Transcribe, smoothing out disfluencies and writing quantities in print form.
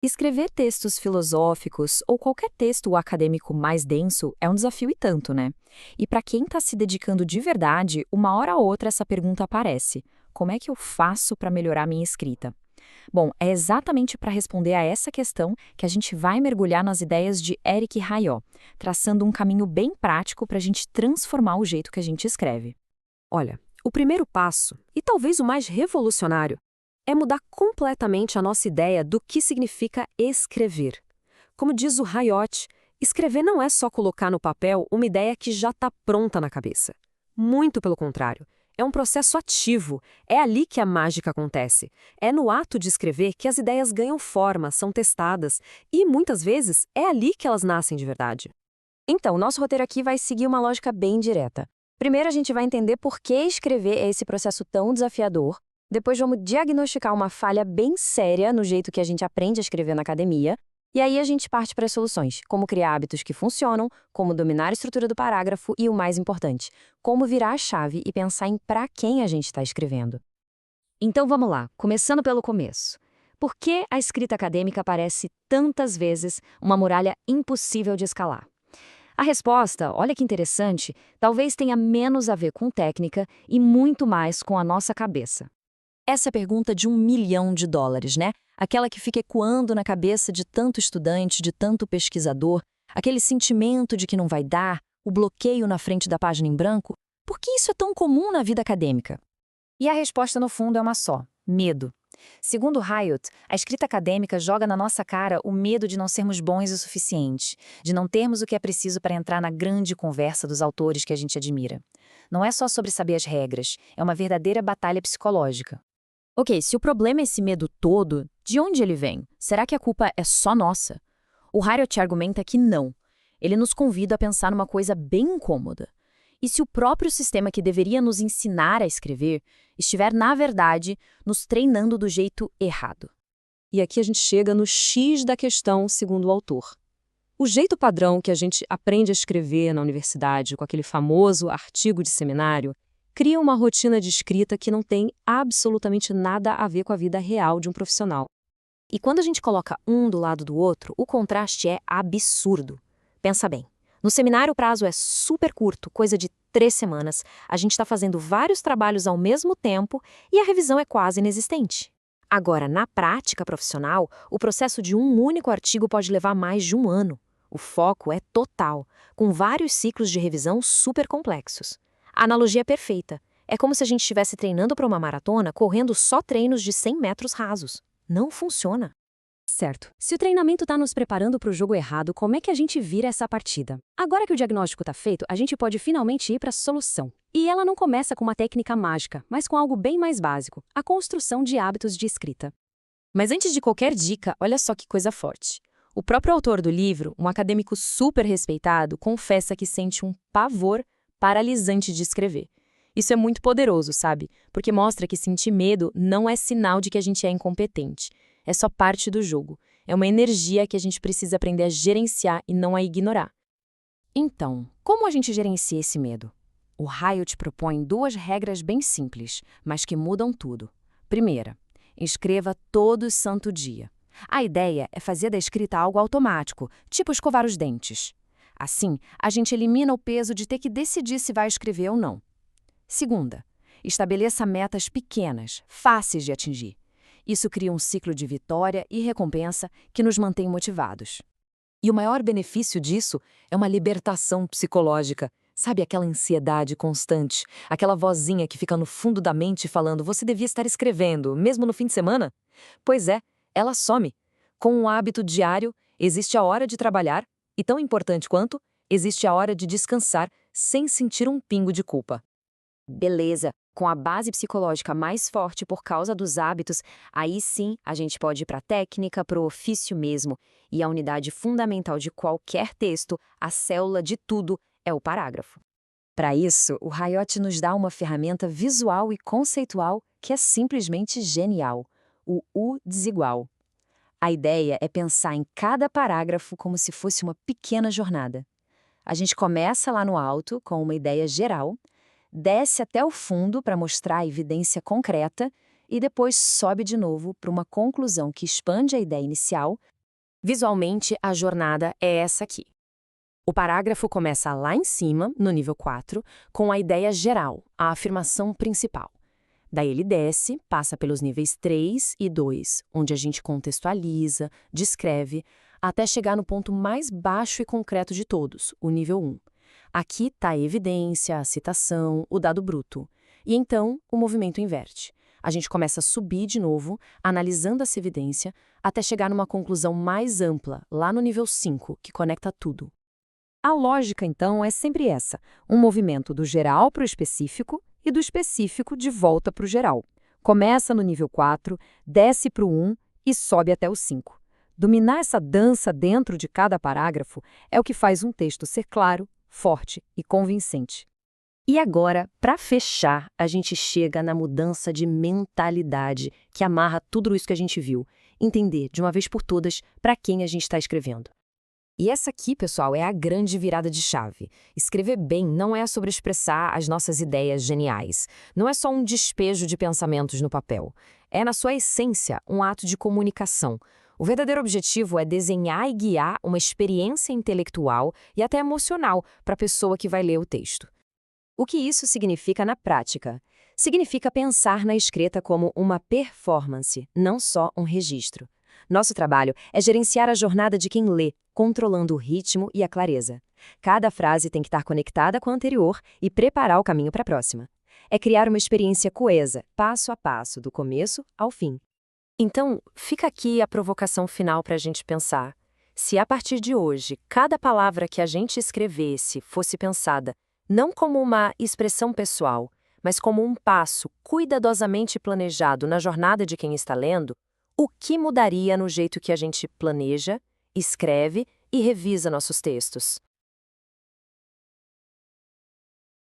Escrever textos filosóficos ou qualquer texto acadêmico mais denso é um desafio e tanto, né? E para quem está se dedicando de verdade, uma hora ou outra essa pergunta aparece: como é que eu faço para melhorar minha escrita? Bom, é exatamente para responder a essa questão que a gente vai mergulhar nas ideias de Eric Rayot, traçando um caminho bem prático para a gente transformar o jeito que a gente escreve. Olha, o primeiro passo, e talvez o mais revolucionário, é mudar completamente a nossa ideia do que significa escrever. Como diz o Hayot, escrever não é só colocar no papel uma ideia que já está pronta na cabeça. Muito pelo contrário. É um processo ativo. É ali que a mágica acontece. É no ato de escrever que as ideias ganham forma, são testadas e, muitas vezes, é ali que elas nascem de verdade. Então, nosso roteiro aqui vai seguir uma lógica bem direta. Primeiro, a gente vai entender por que escrever é esse processo tão desafiador. Depois, vamos diagnosticar uma falha bem séria no jeito que a gente aprende a escrever na academia. E aí a gente parte para as soluções, como criar hábitos que funcionam, como dominar a estrutura do parágrafo e, o mais importante, como virar a chave e pensar em para quem a gente está escrevendo. Então vamos lá, começando pelo começo. Por que a escrita acadêmica parece tantas vezes uma muralha impossível de escalar? A resposta, olha que interessante, talvez tenha menos a ver com técnica e muito mais com a nossa cabeça. Essa pergunta de US$ 1 milhão, né? Aquela que fica ecoando na cabeça de tanto estudante, de tanto pesquisador, aquele sentimento de que não vai dar, o bloqueio na frente da página em branco. Por que isso é tão comum na vida acadêmica? E a resposta, no fundo, é uma só: medo. Segundo Hayot, a escrita acadêmica joga na nossa cara o medo de não sermos bons o suficiente, de não termos o que é preciso para entrar na grande conversa dos autores que a gente admira. Não é só sobre saber as regras, é uma verdadeira batalha psicológica. Ok, se o problema é esse medo todo, de onde ele vem? Será que a culpa é só nossa? O Hayot argumenta que não. Ele nos convida a pensar numa coisa bem incômoda. E se o próprio sistema que deveria nos ensinar a escrever estiver, na verdade, nos treinando do jeito errado? E aqui a gente chega no X da questão, segundo o autor. O jeito padrão que a gente aprende a escrever na universidade, com aquele famoso artigo de seminário, cria uma rotina de escrita que não tem absolutamente nada a ver com a vida real de um profissional. E quando a gente coloca um do lado do outro, o contraste é absurdo. Pensa bem. No seminário, o prazo é super curto, coisa de 3 semanas. A gente está fazendo vários trabalhos ao mesmo tempo e a revisão é quase inexistente. Agora, na prática profissional, o processo de um único artigo pode levar mais de um ano. O foco é total, com vários ciclos de revisão super complexos. A analogia é perfeita. É como se a gente estivesse treinando para uma maratona correndo só treinos de 100 metros rasos. Não funciona. Certo. Se o treinamento está nos preparando para o jogo errado, como é que a gente vira essa partida? Agora que o diagnóstico está feito, a gente pode finalmente ir para a solução. E ela não começa com uma técnica mágica, mas com algo bem mais básico: a construção de hábitos de escrita. Mas antes de qualquer dica, olha só que coisa forte. O próprio autor do livro, um acadêmico super respeitado, confessa que sente um pavor paralisante de escrever. Isso é muito poderoso, sabe? Porque mostra que sentir medo não é sinal de que a gente é incompetente. É só parte do jogo. É uma energia que a gente precisa aprender a gerenciar e não a ignorar. Então, como a gente gerencia esse medo? O Hayot propõe 2 regras bem simples, mas que mudam tudo. Primeira, escreva todo santo dia. A ideia é fazer da escrita algo automático, tipo escovar os dentes. Assim, a gente elimina o peso de ter que decidir se vai escrever ou não. Segunda, estabeleça metas pequenas, fáceis de atingir. Isso cria um ciclo de vitória e recompensa que nos mantém motivados. E o maior benefício disso é uma libertação psicológica. Sabe aquela ansiedade constante, aquela vozinha que fica no fundo da mente falando: você devia estar escrevendo, mesmo no fim de semana? Pois é, ela some. Com um hábito diário, existe a hora de trabalhar e, tão importante quanto, existe a hora de descansar sem sentir um pingo de culpa. Beleza, com a base psicológica mais forte por causa dos hábitos, aí sim a gente pode ir para a técnica, para o ofício mesmo. E a unidade fundamental de qualquer texto, a célula de tudo, é o parágrafo. Para isso, o Hayot nos dá uma ferramenta visual e conceitual que é simplesmente genial: o U desigual. A ideia é pensar em cada parágrafo como se fosse uma pequena jornada. A gente começa lá no alto, com uma ideia geral, desce até o fundo para mostrar a evidência concreta e depois sobe de novo para uma conclusão que expande a ideia inicial. Visualmente, a jornada é essa aqui. O parágrafo começa lá em cima, no nível 4, com a ideia geral, a afirmação principal. Daí ele desce, passa pelos níveis 3 e 2, onde a gente contextualiza, descreve, até chegar no ponto mais baixo e concreto de todos, o nível 1. Aqui está a evidência, a citação, o dado bruto. E então, o movimento inverte. A gente começa a subir de novo, analisando essa evidência, até chegar numa conclusão mais ampla, lá no nível 5, que conecta tudo. A lógica, então, é sempre essa: um movimento do geral para o específico e do específico de volta para o geral. Começa no nível 4, desce para o 1 e sobe até o 5. Dominar essa dança dentro de cada parágrafo é o que faz um texto ser claro, forte e convincente. E agora, para fechar, a gente chega na mudança de mentalidade que amarra tudo isso que a gente viu. Entender, de uma vez por todas, para quem a gente está escrevendo. E essa aqui, pessoal, é a grande virada de chave. Escrever bem não é sobre expressar as nossas ideias geniais. Não é só um despejo de pensamentos no papel. É, na sua essência, um ato de comunicação. O verdadeiro objetivo é desenhar e guiar uma experiência intelectual e até emocional para a pessoa que vai ler o texto. O que isso significa na prática? Significa pensar na escrita como uma performance, não só um registro. Nosso trabalho é gerenciar a jornada de quem lê, controlando o ritmo e a clareza. Cada frase tem que estar conectada com a anterior e preparar o caminho para a próxima. É criar uma experiência coesa, passo a passo, do começo ao fim. Então, fica aqui a provocação final para a gente pensar. Se a partir de hoje, cada palavra que a gente escrevesse fosse pensada não como uma expressão pessoal, mas como um passo cuidadosamente planejado na jornada de quem está lendo, o que mudaria no jeito que a gente planeja, escreve e revisa nossos textos?